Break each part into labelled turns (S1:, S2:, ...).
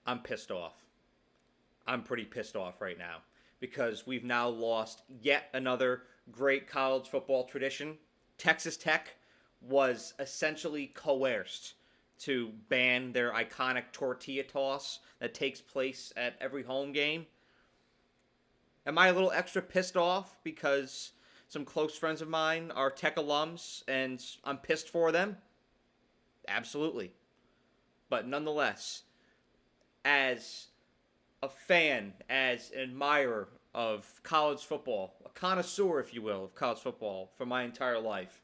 S1: I'm pissed off. I'm pretty pissed off right now because we've now lost yet another great college football tradition. Texas Tech was essentially coerced to ban their iconic tortilla toss that takes place at every home game. Am I a little extra pissed off because some close friends of mine are Tech alums and I'm pissed for them? Absolutely. But nonetheless, as a fan, as an admirer of college football, a connoisseur, if you will, of college football for my entire life,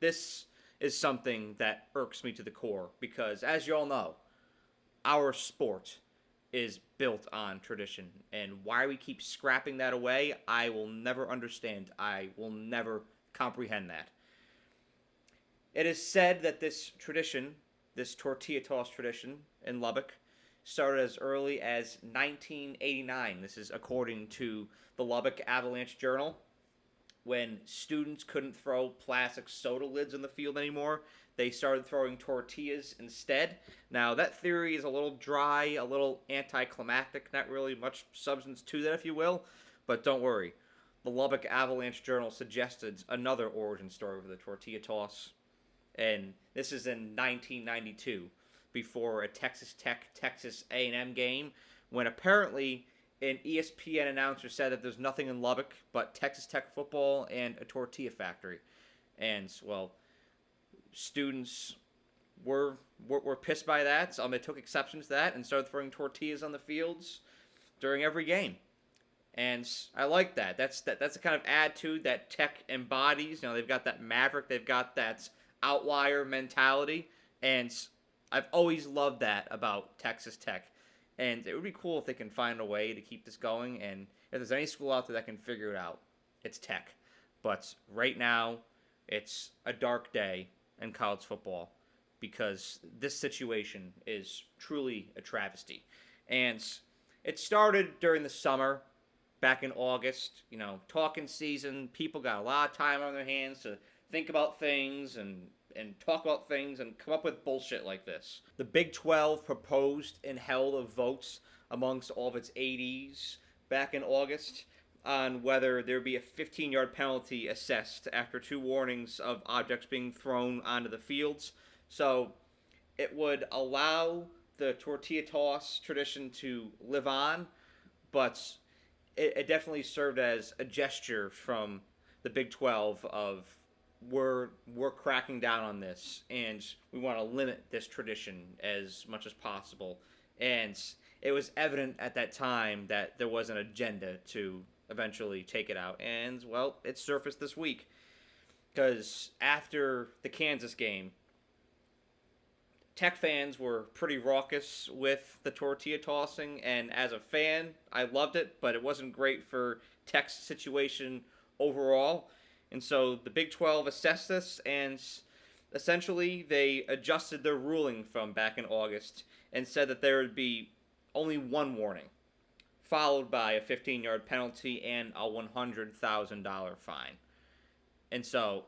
S1: this is something that irks me to the core because, as you all know, our sport is built on tradition. And why we keep scrapping that away, I will never understand. I will never comprehend that. It is said that this tradition, this tortilla toss tradition in Lubbock, started as early as 1989. This is according to the Lubbock Avalanche Journal. When students couldn't throw plastic soda lids in the field anymore, they started throwing tortillas instead. Now, that theory is a little dry, a little anticlimactic, not really much substance to that, if you will. But don't worry. The Lubbock Avalanche Journal suggested another origin story for the tortilla toss. And this is in 1992, before a Texas Tech Texas A&M game, when apparently an ESPN announcer said that there's nothing in Lubbock but Texas Tech football and a tortilla factory. And, well, students were pissed by that. They took exception to that and started throwing tortillas on the fields during every game. And I like that. That's the kind of attitude that Tech embodies. They've got that maverick. They've got that outlier mentality. And I've always loved that about Texas Tech. And it would be cool if they can find a way to keep this going. And if there's any school out there that can figure it out, it's Tech. But right now, it's a dark day in college football because this situation is truly a travesty. And it started during the summer, back in August. Talking season, people got a lot of time on their hands to think about things and talk about things and come up with bullshit like this. The Big 12 proposed and held a vote amongst all of its ADs back in August on whether there be a 15-yard penalty assessed after 2 warnings of objects being thrown onto the fields. So it would allow the tortilla toss tradition to live on, but it definitely served as a gesture from the Big 12 of we're cracking down on this and we want to limit this tradition as much as possible. And it was evident at that time that there was an agenda to eventually take it out. And, well, it surfaced this week. Because after the Kansas game, Tech fans were pretty raucous with the tortilla tossing. And as a fan, I loved it, but it wasn't great for Tech's situation overall. And so the Big 12 assessed this, and essentially they adjusted their ruling from back in August and said that there would be only 1 warning, followed by a 15-yard penalty and a $100,000 fine. And so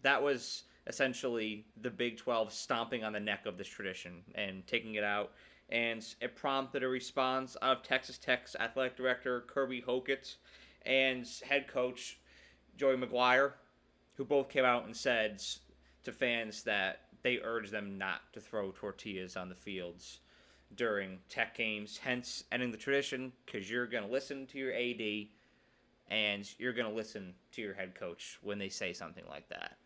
S1: that was essentially the Big 12 stomping on the neck of this tradition and taking it out. And it prompted a response of Texas Tech's athletic director, Kirby Hockett, and head coach, Joey McGuire, who both came out and said to fans that they urged them not to throw tortillas on the fields during Tech games, hence ending the tradition because you're going to listen to your AD and you're going to listen to your head coach when they say something like that.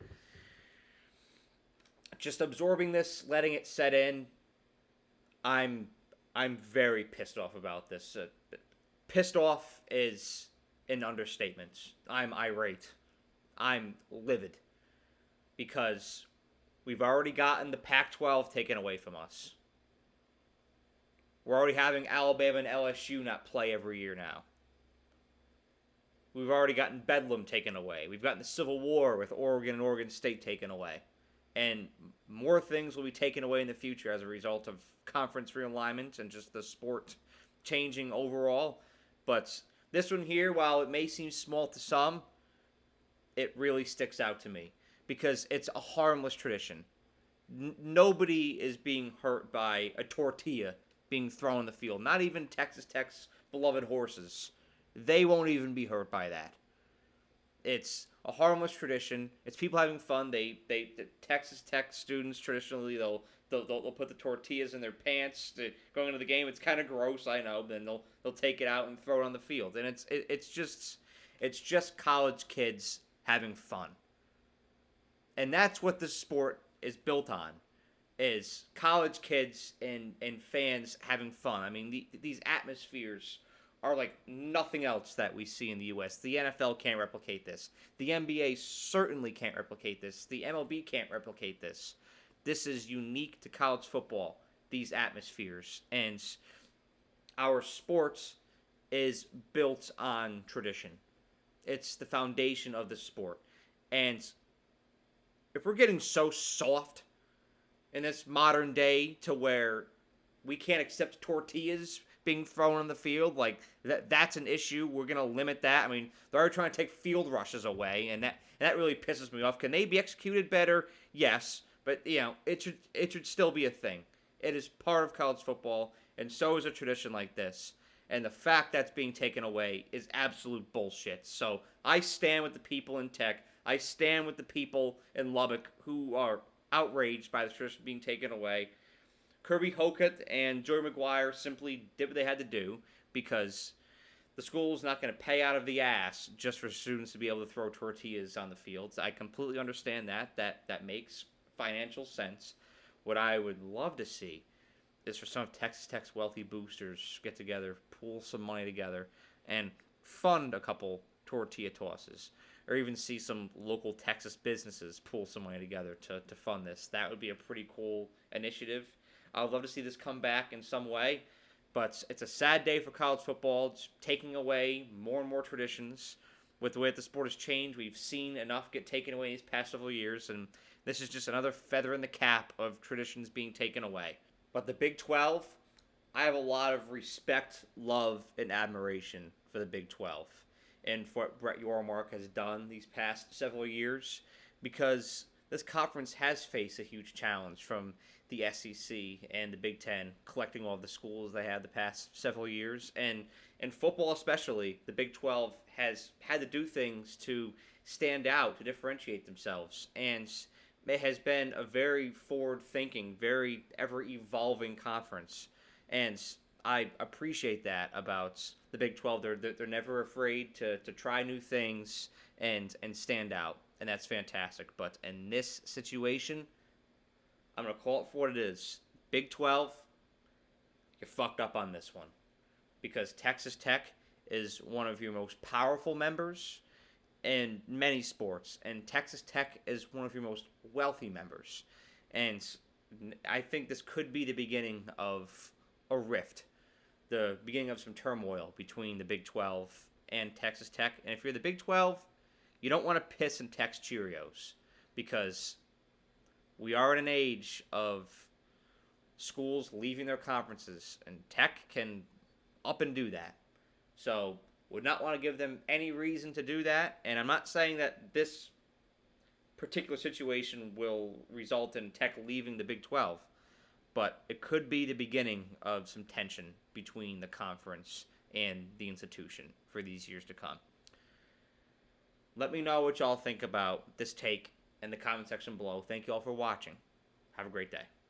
S1: Just absorbing this, letting it set in, I'm very pissed off about this. Pissed off is an understatement. I'm irate. I'm livid. Because we've already gotten the Pac-12 taken away from us. We're already having Alabama and LSU not play every year now. We've already gotten Bedlam taken away. We've gotten the Civil War with Oregon and Oregon State taken away. And more things will be taken away in the future as a result of conference realignment and just the sport changing overall. But this one here, while it may seem small to some, it really sticks out to me because it's a harmless tradition. Nobody is being hurt by a tortilla being thrown on the field. Not even Texas Tech's beloved horses. They won't even be hurt by that. It's a harmless tradition. It's people having fun. The Texas Tech students traditionally they'll put the tortillas in their pants going into the game. It's kind of gross, I know. But then they'll take it out and throw it on the field, and it's just college kids having fun, and that's what this sport is built on. Is college kids and fans having fun. I mean, these atmospheres are like nothing else that we see in the U.S. The NFL can't replicate this. The NBA certainly can't replicate this. The MLB can't replicate this. This is unique to college football, these atmospheres. And our sports is built on tradition. It's the foundation of the sport. And if we're getting so soft in this modern day to where we can't accept tortillas being thrown on the field, like that's an issue. We're gonna limit that. I mean, they're already trying to take field rushes away, and that really pisses me off. Can they be executed better? Yes, but it should still be a thing. It is part of college football, and so is a tradition like this. And the fact that's being taken away is absolute bullshit. So I stand with the people in Tech. I stand with the people in Lubbock who are outraged by the tradition being taken away. Kirby Hocutt and Joey Maguire simply did what they had to do because the school's not going to pay out of the ass just for students to be able to throw tortillas on the fields. I completely understand that. That makes financial sense. What I would love to see is for some of Texas Tech's wealthy boosters get together, pool some money together, and fund a couple tortilla tosses. Or even see some local Texas businesses pool some money together to fund this. That would be a pretty cool initiative. I would love to see this come back in some way, but it's a sad day for college football. It's taking away more and more traditions. With the way that the sport has changed, we've seen enough get taken away these past several years, and this is just another feather in the cap of traditions being taken away. But the Big 12, I have a lot of respect, love, and admiration for the Big 12 and for what Brett Yormark has done these past several years, because this conference has faced a huge challenge from the SEC and the Big Ten collecting all of the schools they had the past several years. And in football especially, the Big 12 has had to do things to stand out, to differentiate themselves. And it has been a very forward-thinking, very ever-evolving conference. And I appreciate that about the Big 12. They're never afraid to try new things and stand out. And that's fantastic. But in this situation, I'm going to call it for what it is. Big 12, you fucked up on this one. Because Texas Tech is one of your most powerful members in many sports. And Texas Tech is one of your most wealthy members. And I think this could be the beginning of a rift. The beginning of some turmoil between the Big 12 and Texas Tech. And if you're the Big 12, you don't want to piss in Tech's Cheerios. Because we are in an age of schools leaving their conferences, and Tech can up and do that. So, would not want to give them any reason to do that, and I'm not saying that this particular situation will result in Tech leaving the Big 12, but it could be the beginning of some tension between the conference and the institution for these years to come. Let me know what y'all think about this take in the comment section below. Thank you all for watching. Have a great day.